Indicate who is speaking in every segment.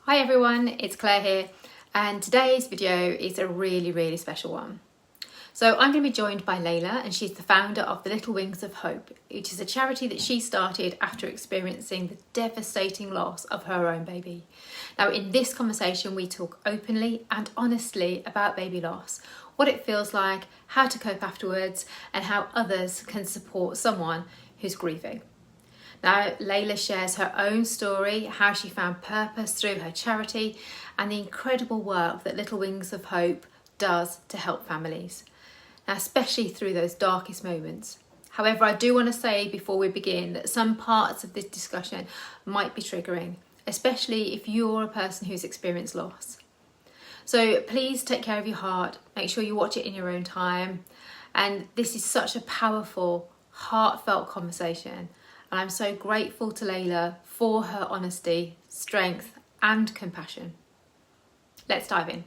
Speaker 1: Hi everyone, it's Claire here, and today's video is a really special one. So I'm going to be joined by Leila, and she's the founder of the Little Wings of Hope, which is a charity that she started after experiencing the devastating loss of her own baby. Now in this conversation we talk openly and honestly about baby loss, what it feels like, how to cope afterwards, and how others can support someone who's grieving. Now, Leila shares her own story, how she found purpose through her charity, and the incredible work that Little Wings of Hope does to help families, now, especially through those darkest moments. However, I do want to say before we begin that some parts of this discussion might be triggering, especially if you're a person who's experienced loss. So please take care of your heart, make sure you watch it in your own time. And this is such a powerful, heartfelt conversation. And I'm so grateful to Leila for her honesty, strength and compassion. Let's dive in.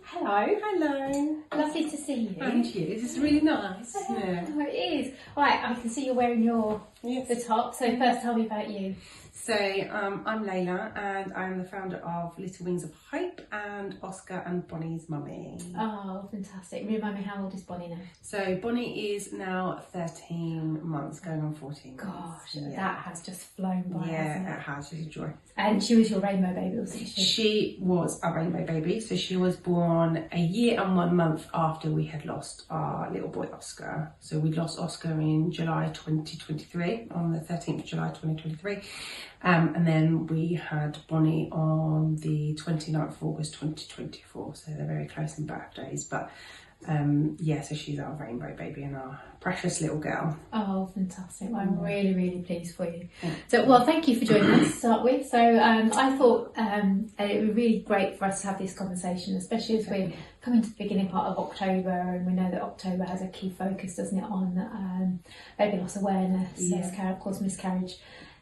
Speaker 2: Hello.
Speaker 1: Lovely to see you.
Speaker 2: And you. This is really nice. Yeah.
Speaker 1: Oh, it is. Right, I can see you're wearing the top. So first tell me about you.
Speaker 2: So I'm Leila, and I'm the founder of Little Wings of Hope and Oscar and Bonnie's mummy.
Speaker 1: Oh, fantastic. Remind me, how old is Bonnie now?
Speaker 2: So Bonnie is now 13 months, going on 14
Speaker 1: Gosh,
Speaker 2: months. Yeah.
Speaker 1: that has just flown by, hasn't
Speaker 2: It has. She's a joy.
Speaker 1: And she was your rainbow baby, wasn't she?
Speaker 2: She was a rainbow baby. So she was born a year and 1 month after we had lost our little boy Oscar. So we lost Oscar in July 2023, on the 13th of July 2023. And then we had Bonnie on the 29th of August 2024. So they're very close in birthdays. But so she's our rainbow baby and our precious little girl.
Speaker 1: Oh, fantastic. Well, I'm really pleased for you. So, well, thank you for joining us to start with. So I thought it would be really great for us to have this conversation, especially as we're coming to the beginning part of October, and we know that October has a key focus, doesn't it, on baby loss awareness. Of course, Miscarriage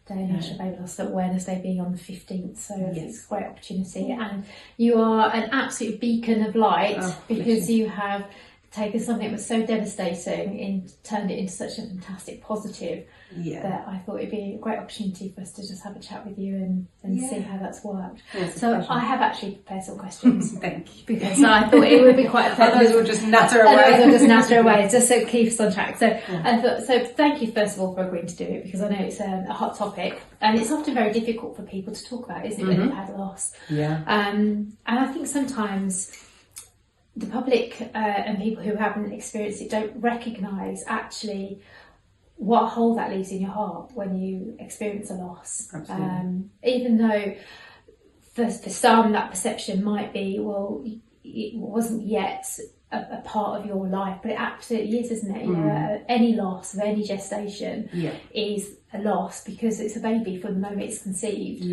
Speaker 1: Day, National Baby Loss Awareness Day being on the 15th, so it's a great opportunity. And you are an absolute beacon of light because you have taken something that was so devastating and turned it into such a fantastic positive that I thought it'd be a great opportunity for us to just have a chat with you and see how that's worked. So I have actually prepared some questions.
Speaker 2: Thank you.
Speaker 1: Because I thought it would be quite a pleasant.
Speaker 2: Others will just natter away.
Speaker 1: Just so it keeps us on track. So I thought, so thank you first of all for agreeing to do it, because I know it's a hot topic and it's often very difficult for people to talk about, isn't it, when they've had loss. And I think sometimes the public and people who haven't experienced it don't recognise actually what a hole that leaves in your heart when you experience a loss. Even though for some that perception might be, well, it wasn't yet a part of your life, but it absolutely is, isn't it? You know, any loss of any gestation is a loss because it's a baby from the moment it's conceived,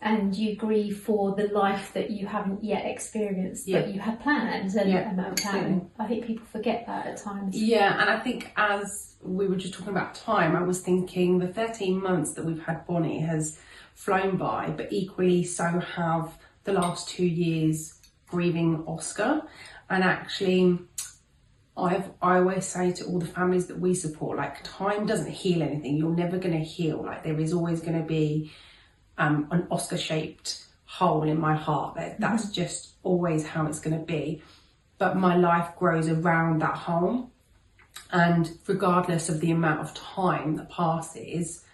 Speaker 1: and you grieve for the life that you haven't yet experienced, but you had plans and plan. I think people forget that at times.
Speaker 2: And I think as we were just talking about time, I was thinking the 13 months that we've had Bonnie has flown by, but equally so have the last 2 years grieving Oscar. And actually, I always say to all the families that we support, like, time doesn't heal anything. You're never going to heal. Like, there is always going to be an Oscar-shaped hole in my heart. That's just always how it's going to be. But my life grows around that hole. And regardless of the amount of time that passes,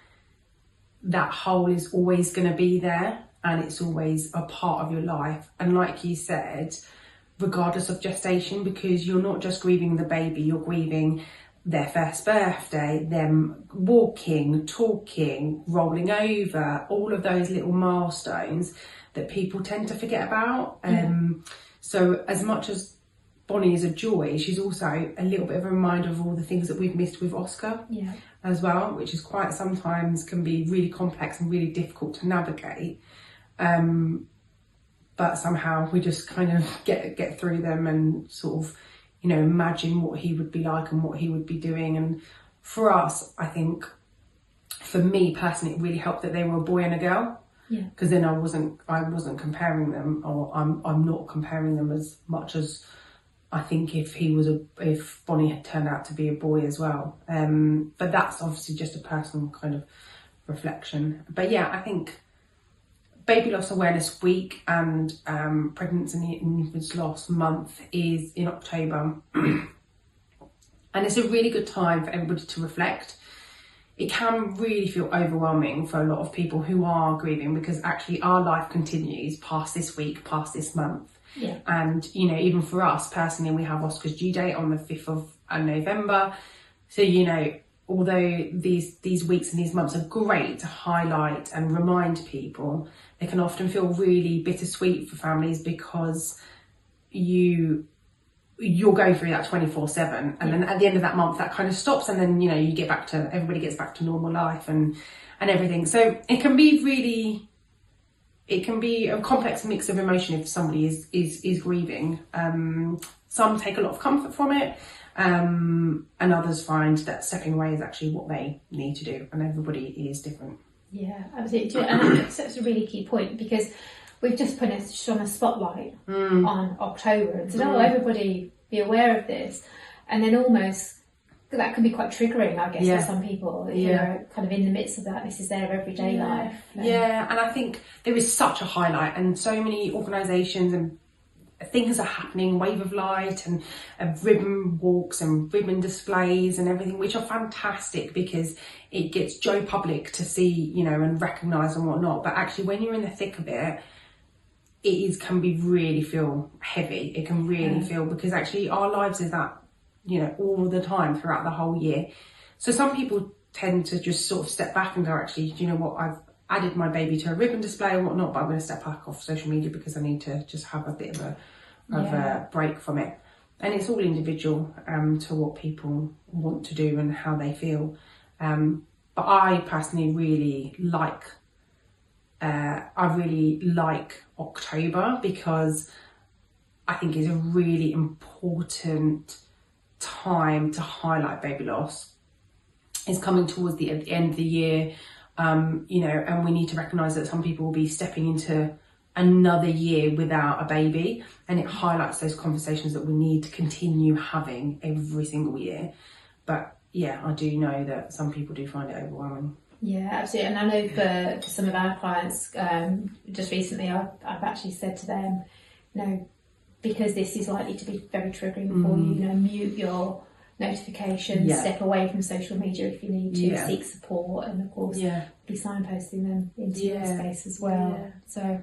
Speaker 2: that hole is always going to be there. And it's always a part of your life. And like you said, regardless of gestation, because you're not just grieving the baby, you're grieving their first birthday, them walking, talking, rolling over, all of those little milestones that people tend to forget about. So as much as Bonnie is a joy, she's also a little bit of a reminder of all the things that we've missed with Oscar as well, which is quite sometimes can be really complex and really difficult to navigate. But somehow we just kind of get through them and sort of, you know, imagine what he would be like and what he would be doing. And for us, I think, for me personally, it really helped that they were a boy and a girl. Because then I wasn't comparing them, or I'm not comparing them as much as I think if Bonnie had turned out to be a boy as well. But that's obviously just a personal kind of reflection. But yeah, I think Baby Loss Awareness Week and Pregnancy and Infant Loss Month is in October. And it's a really good time for everybody to reflect. It can really feel overwhelming for a lot of people who are grieving, because actually our life continues past this week, past this month.
Speaker 1: Yeah.
Speaker 2: And, you know, even for us personally, we have Oscar's due date on the 5th of November. So, you know, although these weeks and these months are great to highlight and remind people, they can often feel really bittersweet for families, because you're going through that 24/7, and then at the end of that month that kind of stops, and then, you know, everybody gets back to normal life and everything. So it can be a complex mix of emotion if somebody is grieving. Some take a lot of comfort from it, and others find that stepping away is actually what they need to do, and everybody is different.
Speaker 1: Yeah, absolutely. And I think that's a really key point, because we've just shone a spotlight on October and said, everybody be aware of this. And then almost that can be quite triggering, I guess, for some people. You're kind of in the midst of that. This is their everyday life.
Speaker 2: Yeah, and I think there is such a highlight, and so many organisations and things are happening, Wave of Light and ribbon walks and ribbon displays and everything, which are fantastic, because it gets Joe Public to see, you know, and recognise and whatnot. But actually when you're in the thick of it, can be really feel heavy. It can really feel, because actually our lives is that, you know, all the time throughout the whole year. So some people tend to just sort of step back and go, actually, do you know what, I've added my baby to a ribbon display or whatnot, but I'm going to step back off social media because I need to just have a bit of a break from it. And it's all individual to what people want to do and how they feel. But I personally really like October, because I think it's a really important time to highlight baby loss. It's coming towards the end of the year, you know, and we need to recognise that some people will be stepping into another year without a baby, and it highlights those conversations that we need to continue having every single year. But yeah, I do know that some people do find it overwhelming.
Speaker 1: Yeah, absolutely. And I know for some of our clients, just recently, I've actually said to them, you know, because this is likely to be very triggering for you, you know, mute your notifications, step away from social media if you need to, seek support, and of course be signposting them into your space as well. So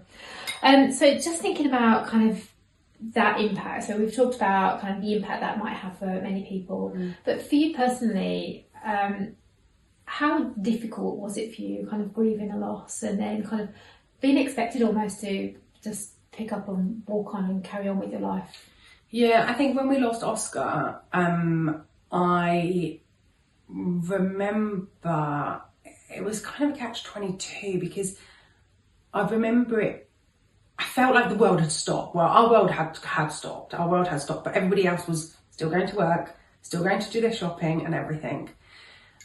Speaker 1: just thinking about kind of that impact. So we've talked about kind of the impact that might have for many people, but for you personally, how difficult was it for you kind of grieving a loss and then kind of being expected almost to just pick up and walk on and carry on with your life?
Speaker 2: Yeah, I think when we lost Oscar, I remember it was kind of a catch-22, because I remember I felt like the world had stopped. Well, our world had stopped, but everybody else was still going to work, still going to do their shopping and everything.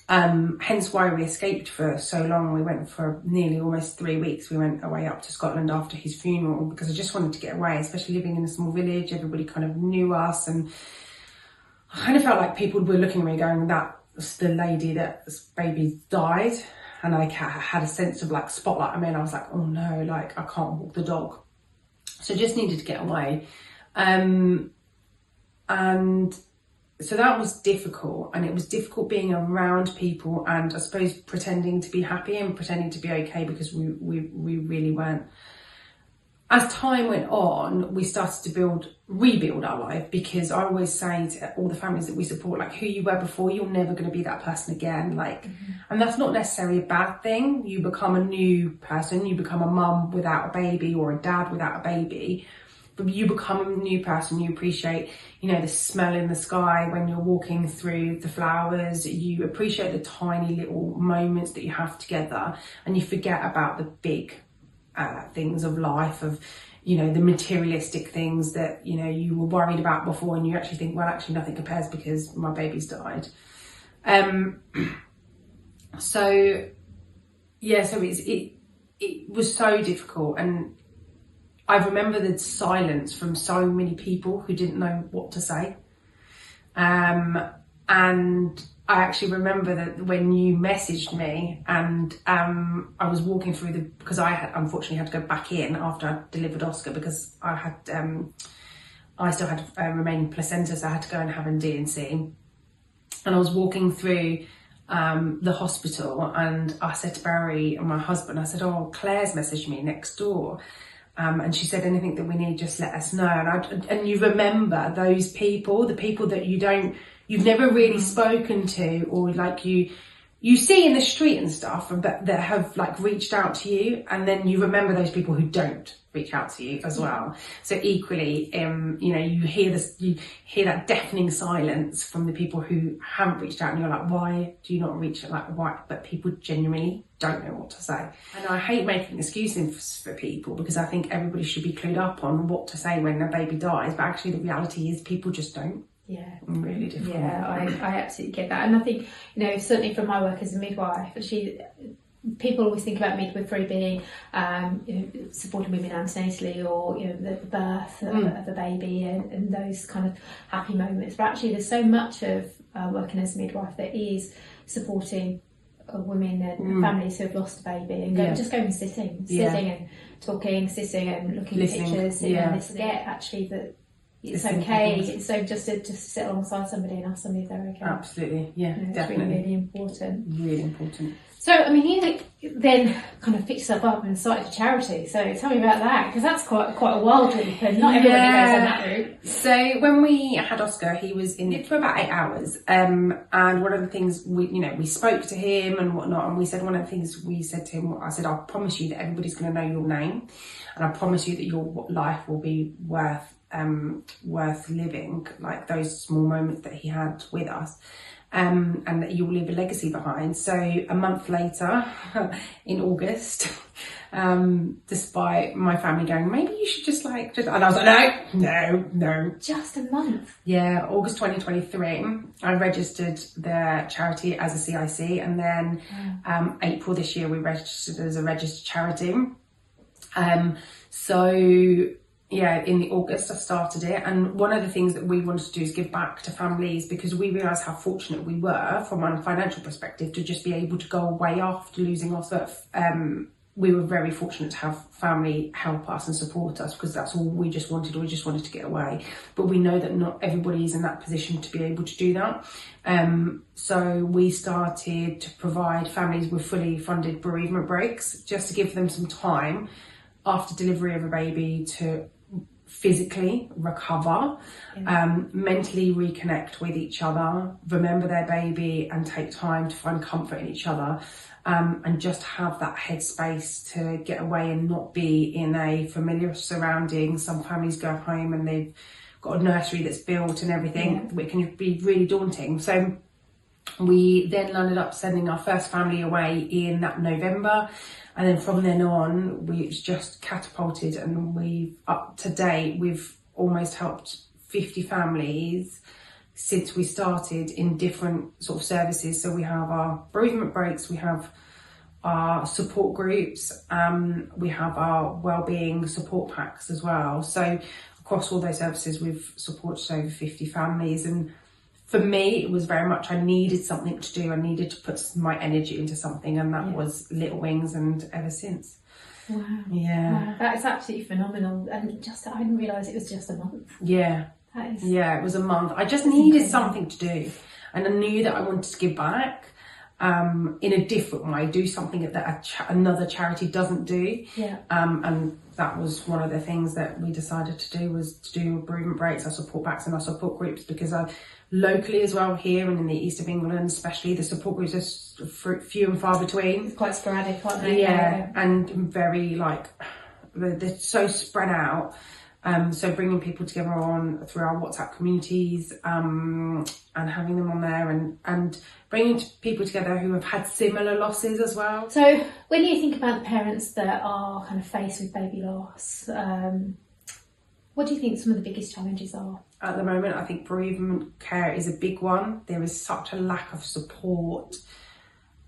Speaker 2: Hence why we escaped for so long. We went for nearly almost 3 weeks. We went away up to Scotland after his funeral, because I just wanted to get away, especially living in a small village. Everybody kind of knew us, and I kind of felt like people were looking at me going, that's the lady that's baby died. And I had a sense of like spotlight. I mean, I was like, oh no, like I can't walk the dog. So just needed to get away. And so that was difficult, and it was difficult being around people and I suppose pretending to be happy and pretending to be okay, because we really weren't. As time went on, we started to rebuild our life, because I always say to all the families that we support, like, who you were before, you're never going to be that person again. Like, and that's not necessarily a bad thing. You become a new person, you become a mum without a baby or a dad without a baby. But you become a new person. You appreciate, you know, the smell in the sky when you're walking through the flowers. You appreciate the tiny little moments that you have together, and you forget about the big things of life, of, you know, the materialistic things that, you know, you were worried about before, and you actually think, well, actually nothing compares because my baby's died. So it was so difficult, and I remember the silence from so many people who didn't know what to say. And I actually remember that when you messaged me, and I was walking through because unfortunately had to go back in after I delivered Oscar, because I still had remaining placenta, so I had to go and have a D&C. And I was walking through the hospital, and I said to Barry and my husband, I said, "Oh, Claire's messaged me next door. And she said, anything that we need, just let us know." And you remember those people, the people that you've never really spoken to, or like you see in the street and stuff, but that have like reached out to you, and then you remember those people who don't reach out to you as well. So equally, you hear that deafening silence from the people who haven't reached out, and you're like, why do you not reach out? Like, why? But people genuinely don't know what to say. And I hate making excuses for people, because I think everybody should be clued up on what to say when a baby dies, but actually the reality is people just don't.
Speaker 1: Yeah,
Speaker 2: really different.
Speaker 1: Yeah, I absolutely get that. And I think, certainly from my work as a midwife, people always think about midwifery being supporting women antenatally, or the birth of a baby and those kind of happy moments. But actually there's so much of working as a midwife that is supporting women and families who have lost a baby, and just going and sitting and talking, sitting and looking at pictures, and forget actually that it's okay. It's so just to sit alongside somebody and ask somebody if they're okay.
Speaker 2: Absolutely, yeah, definitely.
Speaker 1: Really, really important.
Speaker 2: Really important.
Speaker 1: So, I mean, you then kind of picked yourself up and started a charity. So tell me about that, because that's quite a wild leap, and not everybody goes on that route.
Speaker 2: So when we had Oscar, he was in it for about 8 hours. And one of the things we spoke to him and whatnot, and we said, one of the things we said to him, I said, "I promise you that everybody's going to know your name, and I promise you that your life will be worth living, like those small moments that he had with us. And that you'll leave a legacy behind." So a month later, in August, despite my family going, "Maybe you should just and I was like, no.
Speaker 1: Just a month?
Speaker 2: Yeah, August 2023, I registered the charity as a CIC, and then April this year we registered as a registered charity. In the August I started it, and one of the things that we wanted to do is give back to families, because we realised how fortunate we were from a financial perspective to just be able to go away after losing Oscar. We were very fortunate to have family help us and support us, because that's all we just wanted. We just wanted to get away, but we know that not everybody is in that position to be able to do that. So we started to provide families with fully funded bereavement breaks, just to give them some time after delivery of a baby to physically recover, mentally reconnect with each other, remember their baby, and take time to find comfort in each other, and just have that headspace to get away and not be in a familiar surrounding. Some families go home and they've got a nursery that's built and everything, which can be really daunting. So we then landed up sending our first family away in that November. And then from then on, we've just catapulted, and up to date, we've almost helped 50 families since we started in different sort of services. So we have our bereavement breaks, we have our support groups, we have our wellbeing support packs as well. So across all those services, we've supported over 50 families. And for me, it was very much, I needed something to do. I needed to put my energy into something, and that was Little Wings, and ever since.
Speaker 1: Wow.
Speaker 2: Yeah.
Speaker 1: Wow, that is absolutely phenomenal. And I didn't realise it was just a month.
Speaker 2: Yeah.
Speaker 1: That is...
Speaker 2: Yeah, it was a month. I just needed something to do. And I knew that I wanted to give back in a different way, do something that another charity doesn't do.
Speaker 1: Yeah.
Speaker 2: And that was one of the things that we decided to do, was to do bereavement breaks, our support backs and our support groups, because locally as well, here and in the east of England especially, the support groups are few and far between.
Speaker 1: It's quite sporadic, aren't they?
Speaker 2: Yeah, and very they're so spread out. So bringing people together through our WhatsApp communities, and having them on there, and bringing people together who have had similar losses as well.
Speaker 1: So when you think about the parents that are kind of faced with baby loss, what do you think some of the biggest challenges are?
Speaker 2: At the moment, I think bereavement care is a big one. There is such a lack of support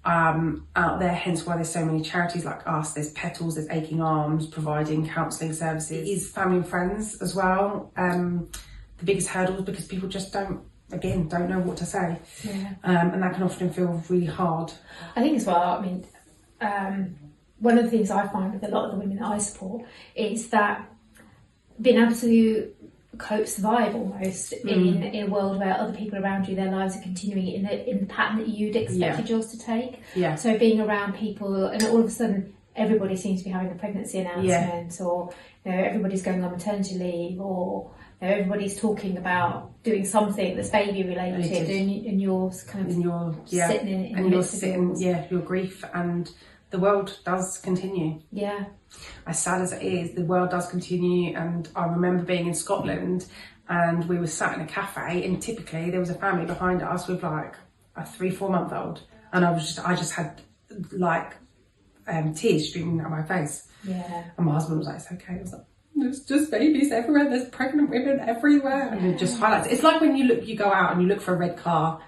Speaker 2: out there, hence why there's so many charities like us. There's Petals, there's Aching Arms providing counselling services. It is family and friends as well. The biggest hurdles, because people just don't again, don't know what to say.
Speaker 1: Yeah.
Speaker 2: And that can often feel really hard.
Speaker 1: I think as well, I mean, one of the things I find with a lot of the women that I support is that being able to cope, survive almost in a world where other people around you, their lives are continuing in the pattern that you'd expected yours to take.
Speaker 2: Yeah.
Speaker 1: So being around people, and all of a sudden everybody seems to be having a pregnancy announcement, or everybody's going on maternity leave, or everybody's talking about doing something that's baby related, and you're kind of sitting in
Speaker 2: and you're sitting, your grief, and the world does continue.
Speaker 1: Yeah.
Speaker 2: As sad as it is, the world does continue. And I remember being in Scotland, and we were sat in a cafe, and typically there was a family behind us with like a 3-4 month old, and I just had like tears streaming down my face.
Speaker 1: Yeah.
Speaker 2: And my husband was like, "It's okay." I was like, "There's just babies everywhere. There's pregnant women everywhere." And it just highlights. It's like when you go out and you look for a red car.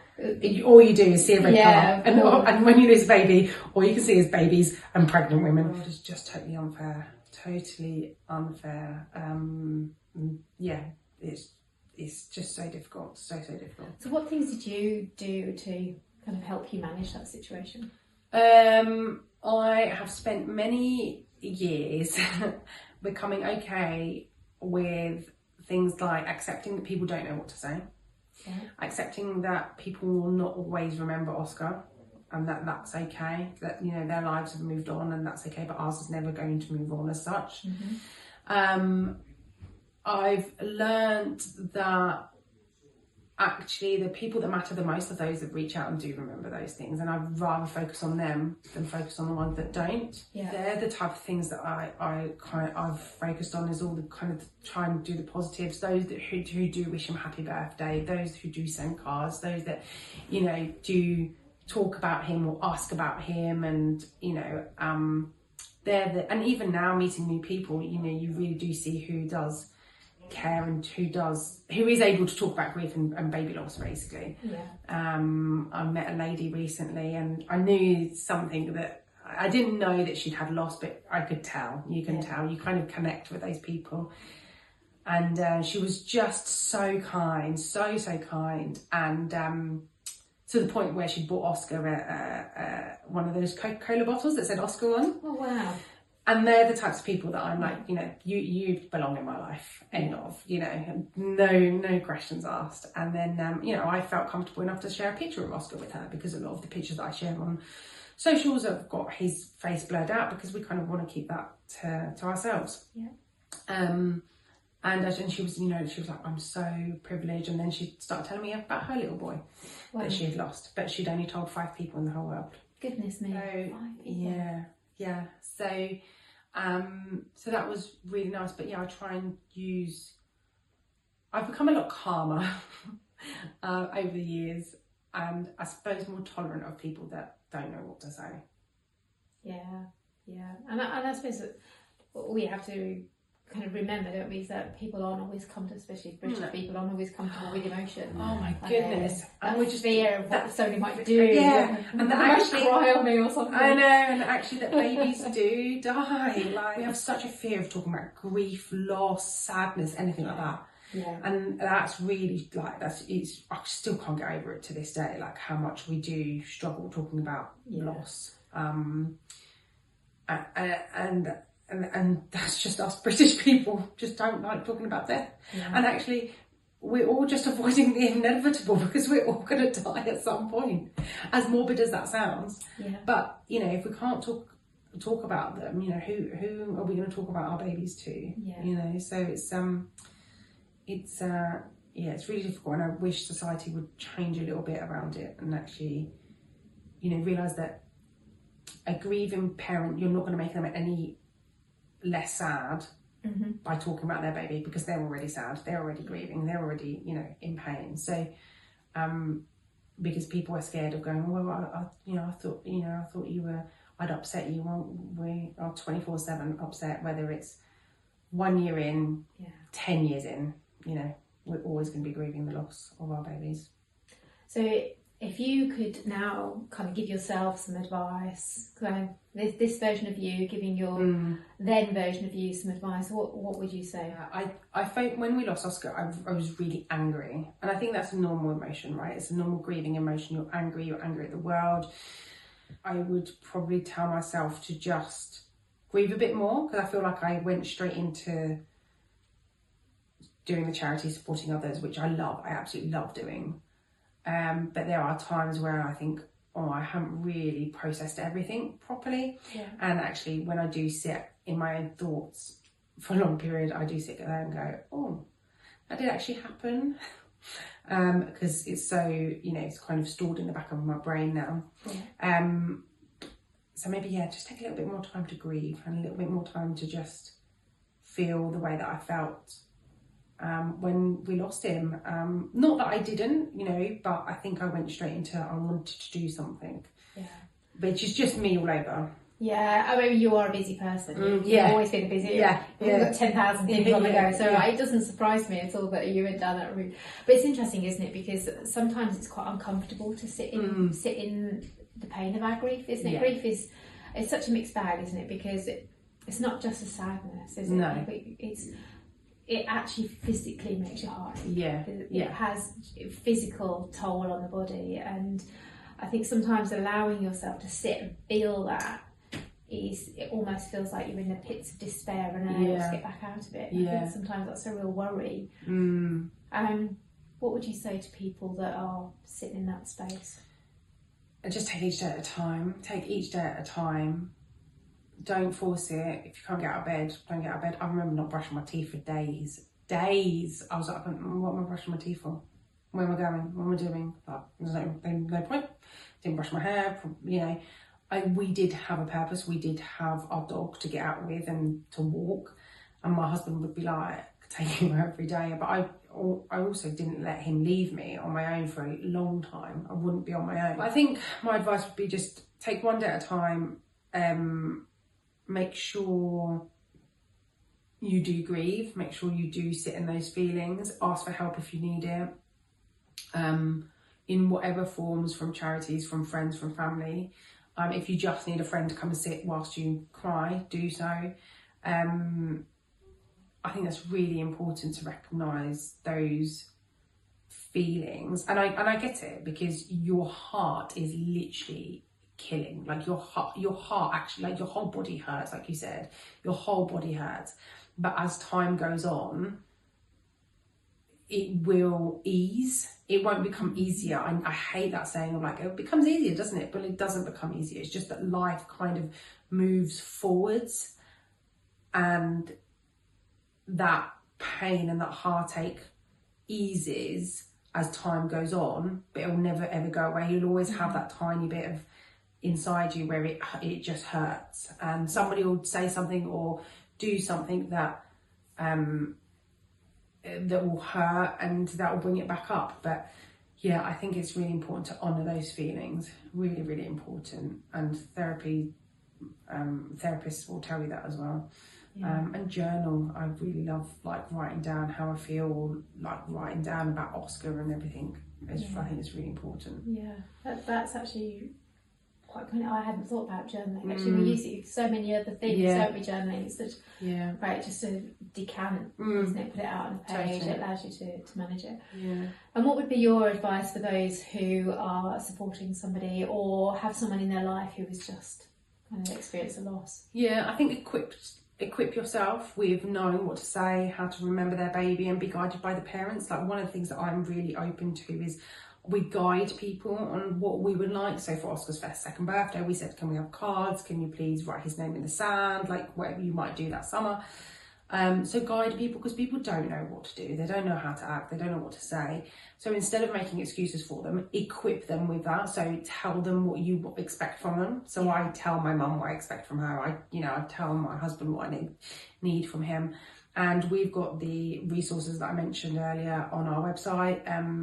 Speaker 2: All you do is see a red car, and when you lose a baby, all you can see is babies and pregnant women. Oh, it's just totally unfair. It's just so difficult, so difficult.
Speaker 1: So what things did you do to kind of help you manage that situation?
Speaker 2: I have spent many years becoming okay with things like accepting that people don't know what to say. Yeah. Accepting that people will not always remember Oscar, and that's okay, that their lives have moved on, and that's okay, but ours is never going to move on as such. I've learned that actually the people that matter the most are those that reach out and do remember those things, and I'd rather focus on them than focus on the ones that don't. Yeah. They're the type of things that I've focused on, is all the kind of try and do the positives, those who do wish him happy birthday, those who do send cards, those that do talk about him or ask about him, and and even now meeting new people, you really do see who does care and who is able to talk about grief and baby loss, basically. I met a lady recently, and I knew something that I didn't know that she'd had loss, but I could tell. You can tell, you kind of connect with those people, and she was just so kind, so kind, and to the point where she bought Oscar one of those Coca-Cola bottles that said Oscar on.
Speaker 1: Oh wow.
Speaker 2: And they're the types of people that I'm like, you belong in my life, end of, no questions asked. And then, I felt comfortable enough to share a picture of Oscar with her, because a lot of the pictures that I share on socials have got his face blurred out, because we kind of want to keep that to ourselves. Yeah. And she was, she was like, "I'm so privileged." And then she started telling me about her little boy that she had lost, but she'd only told 5 people in the whole world.
Speaker 1: Goodness me.
Speaker 2: So, 5 people. Yeah. So that was really nice. But yeah, I try and I've become a lot calmer over the years, and I suppose more tolerant of people that don't know what to say. Yeah. And
Speaker 1: I suppose that we have to kind of remember, don't we, is that people aren't always comfortable, especially British people, aren't always comfortable with emotion.
Speaker 2: Oh my goodness.
Speaker 1: And we just fear of what somebody might do.
Speaker 2: Yeah. And that actually
Speaker 1: cry on me or something.
Speaker 2: I know, and actually that babies do die. Like, we have such a fear of talking about grief, loss, sadness, anything like that. Yeah. And that's really I still can't get over it to this day, like how much we do struggle talking about loss. And that's just us British people just don't like talking about death. Yeah. And actually we're all just avoiding the inevitable, because we're all going to die at some point, as morbid as that sounds. Yeah. But if we can't talk about them, who are we going to talk about our babies to? Yeah. So it's really difficult, and I wish society would change a little bit around it, and actually realise that a grieving parent, you're not going to make them any less sad by talking about their baby, because they're already sad, they're already grieving, they're already in pain. So because people are scared of going, well, I thought I'd upset you. Well, we are 24/7 upset, whether it's 1 year in, 10 years in. We're always going to be grieving the loss of our babies.
Speaker 1: So if you could now kind of give yourself some advice, kind of this version of you giving your then version of you some advice, what would you say?
Speaker 2: I felt when we lost Oscar, I was really angry, and I think that's a normal emotion, right? It's a normal grieving emotion. You're angry at the world. I would probably tell myself to just grieve a bit more, because I feel like I went straight into doing the charity, supporting others, which I absolutely love doing. But there are times where I think, oh, I haven't really processed everything properly.
Speaker 1: Yeah.
Speaker 2: And actually, when I do sit in my own thoughts for a long period, I do sit there and go, oh, that did actually happen. Because it's so, it's kind of stored in the back of my brain now. Yeah. So maybe, just take a little bit more time to grieve, and a little bit more time to just feel the way that I felt when we lost him. Not that I didn't, but I think I went straight into, I wanted to do something. Yeah. Which is just me all over.
Speaker 1: Yeah, I mean, you are a busy person. You've always been a busy. You've got 10,000 things on the go, so it doesn't surprise me at all that you went down that route. But it's interesting, isn't it? Because sometimes it's quite uncomfortable to sit in the pain of our grief, isn't it? Yeah. Grief it's such a mixed bag, isn't it? Because it's not just a sadness, is it? No. It actually physically makes you hard. Yeah. It has a physical toll on the body, and I think sometimes allowing yourself to sit and feel that it almost feels like you're in the pits of despair and unable to get back out of it. I think sometimes that's a real worry. What would you say to people that are sitting in that space?
Speaker 2: Just take each day at a time. Take each day at a time. Don't force it. If you can't get out of bed, don't get out of bed. I remember not brushing my teeth for days. I was like, what am I brushing my teeth for? Where am I going? What am I doing? Like, there's no point. Didn't brush my hair, we did have a purpose. We did have our dog to get out with and to walk, and my husband would be like taking her every day, but I also didn't let him leave me on my own for a long time. I wouldn't be on my own. I think my advice would be just take one day at a time. Make sure you do grieve, make sure you do sit in those feelings, ask for help if you need it, in whatever forms, from charities, from friends, from family. If you just need a friend to come and sit whilst you cry, do so. I think that's really important to recognise those feelings. And I get it, because your heart is literally killing. Like your heart actually, like your whole body hurts, like you said. Your whole body hurts. But as time goes on, it will ease. It won't become easier. I hate that saying of like, it becomes easier, doesn't it? But it doesn't become easier. It's just that life kind of moves forwards, and that pain and that heartache eases as time goes on, but it will never ever go away. You'll always have that tiny bit of inside you where it just hurts, and somebody will say something or do something that will hurt, and that will bring it back up. But I think it's really important to honour those feelings. Really, really important. And therapists will tell you that as well. And journal. I really love writing down how I feel, or writing down about Oscar and everything. I think it's really important.
Speaker 1: That's actually quite funny. I hadn't thought about journaling. Actually, we use it for so many other things, don't we? Journaling, it's such right, just to decant, isn't it? Put it out on a page. Totally. It allows you to manage it. And what would be your advice for those who are supporting somebody or have someone in their life who has just kind of experienced a loss? I think equip yourself with knowing what to say, how to remember their baby, and be guided by the parents. Like, one of the things that I'm really open to is we guide people on what we would like. So for Oscar's second birthday, we said, can we have cards? Can you please write his name in the sand? Like, whatever you might do that summer. So guide people, because people don't know what to do. They don't know how to act. They don't know what to say. So instead of making excuses for them, equip them with that. So tell them what you expect from them. So I tell my mum what I expect from her. I tell my husband what I need from him. And we've got the resources that I mentioned earlier on our website.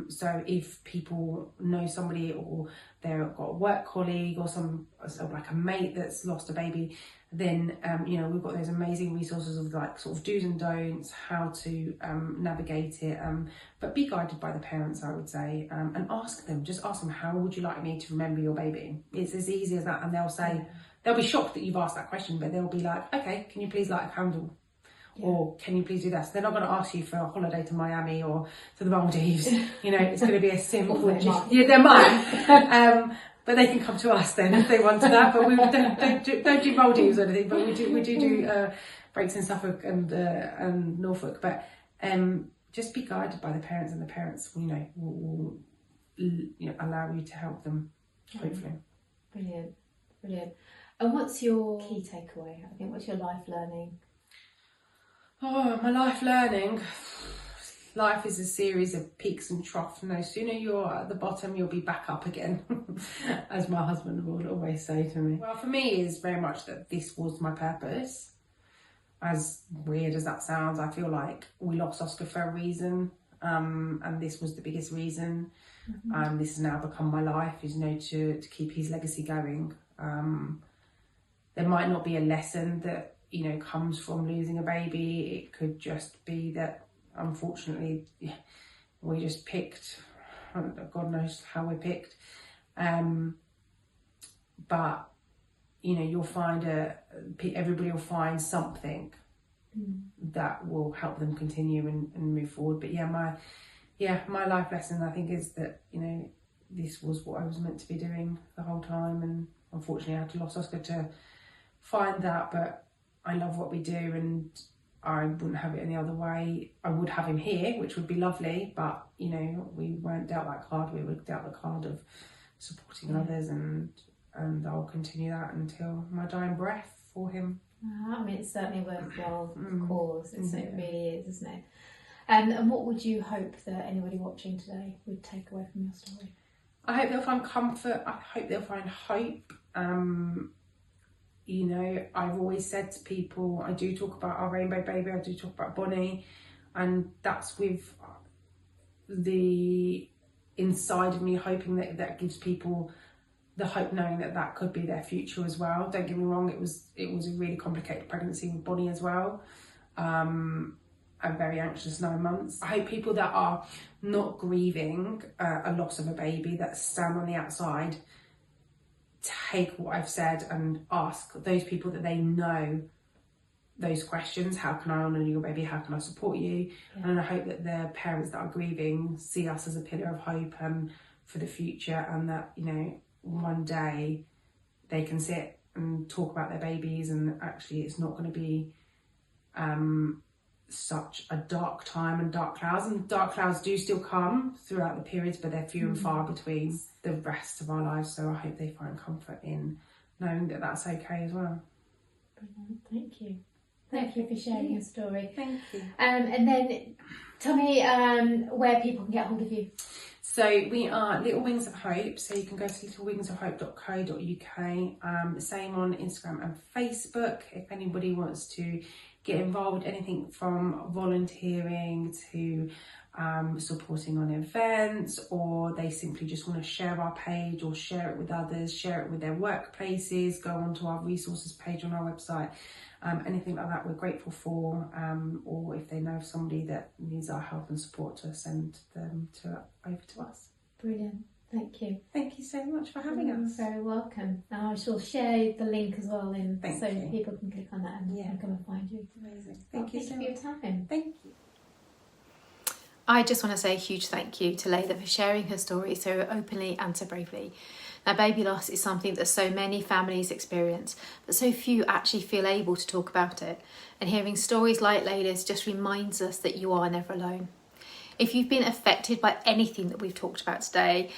Speaker 1: So if people know somebody, or they've got a work colleague, or like a mate that's lost a baby,
Speaker 2: then we've got those amazing resources of like sort of do's and don'ts, how to navigate it, but be guided by the parents, I would say, and ask them how would you like me to remember your baby. It's as easy as that, and they'll say, they'll be shocked that you've asked that question, but they'll be like, okay, can you please light a candle? Or can you please do this? They're not going to ask you for a holiday to Miami or to the Maldives. It's going to be a simple. They might. But they can come to us then if they want to that. But we don't do Maldives or anything. But we do breaks in Suffolk and Norfolk. But just be guided by the parents, and the parents will allow you to help them. Hopefully.
Speaker 1: Brilliant. And what's your key takeaway? I think what's your life learning?
Speaker 2: Oh, my life learning. Life is a series of peaks and troughs. No sooner you're at the bottom, you'll be back up again, as my husband would always say to me. Well, for me, is very much that this was my purpose. As weird as that sounds, I feel like we lost Oscar for a reason, and this was the biggest reason. This has now become my life, to keep his legacy going. There might not be a lesson that comes from losing a baby. It could just be that, unfortunately, we just picked, God knows how we picked, but you'll find everybody will find something that will help them continue and move forward. But my life lesson, I think, is that this was what I was meant to be doing the whole time, and unfortunately I had to lose Oscar to find that. But I love what we do, and I wouldn't have it any other way. I would have him here, which would be lovely, but we weren't dealt that card. We were dealt the card of supporting others, and I'll continue that until my dying breath for him.
Speaker 1: It's certainly a worthwhile cause. It really is, isn't it? And what would you hope that anybody watching today would take away from your story?
Speaker 2: I hope they'll find comfort. I hope they'll find hope. I've always said to people, I do talk about our rainbow baby, I do talk about Bonnie, and that's with the inside of me hoping that gives people the hope, knowing that could be their future as well. Don't get me wrong, it was a really complicated pregnancy with Bonnie as well. A very anxious 9 months. I hope people that are not grieving a loss of a baby, that stand on the outside, take what I've said and ask those people that they know those questions. How can I honour your baby? How can I support you? And I hope that the parents that are grieving see us as a pillar of hope for the future, and that one day they can sit and talk about their babies, and actually it's not going to be such a dark time and dark clouds. And dark clouds do still come throughout the periods, but they're few and far between the rest of our lives. So I hope they find comfort in knowing that that's okay as well.
Speaker 1: Brilliant. Thank you. Thank you for sharing your story.
Speaker 2: Thank you.
Speaker 1: And then tell me where people can get hold of you.
Speaker 2: So we are Little Wings of Hope. So you can go to littlewingsofhope.co.uk. Same on Instagram and Facebook. If anybody wants to get involved, anything from volunteering to supporting on events, or they simply just want to share our page or share it with others, share it with their workplaces, go onto our resources page on our website, anything like that we're grateful for, or if they know of somebody that needs our help and support, to send them over to us.
Speaker 1: Brilliant. Thank you.
Speaker 2: Thank you so much for having us.
Speaker 1: You're very welcome. Now I shall share the link as well so
Speaker 2: you.
Speaker 1: people can click on that and come and find you.
Speaker 2: Amazing. Thank you so much
Speaker 1: for your time.
Speaker 2: Thank you.
Speaker 1: I just want to say a huge thank you to Leila for sharing her story so openly and so bravely. Now, baby loss is something that so many families experience, but so few actually feel able to talk about it. And hearing stories like Leila's just reminds us that you are never alone. If you've been affected by anything that we've talked about today,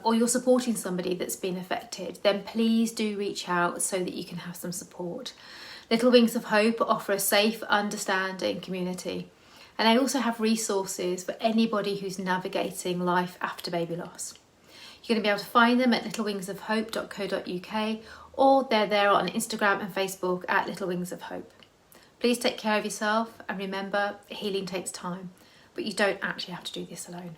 Speaker 1: or you're supporting somebody that's been affected, then please do reach out so that you can have some support. Little Wings of Hope offer a safe, understanding community. And they also have resources for anybody who's navigating life after baby loss. You're going to be able to find them at littlewingsofhope.co.uk, or they're there on Instagram and Facebook at Little Wings of Hope. Please take care of yourself, and remember, healing takes time, but you don't actually have to do this alone.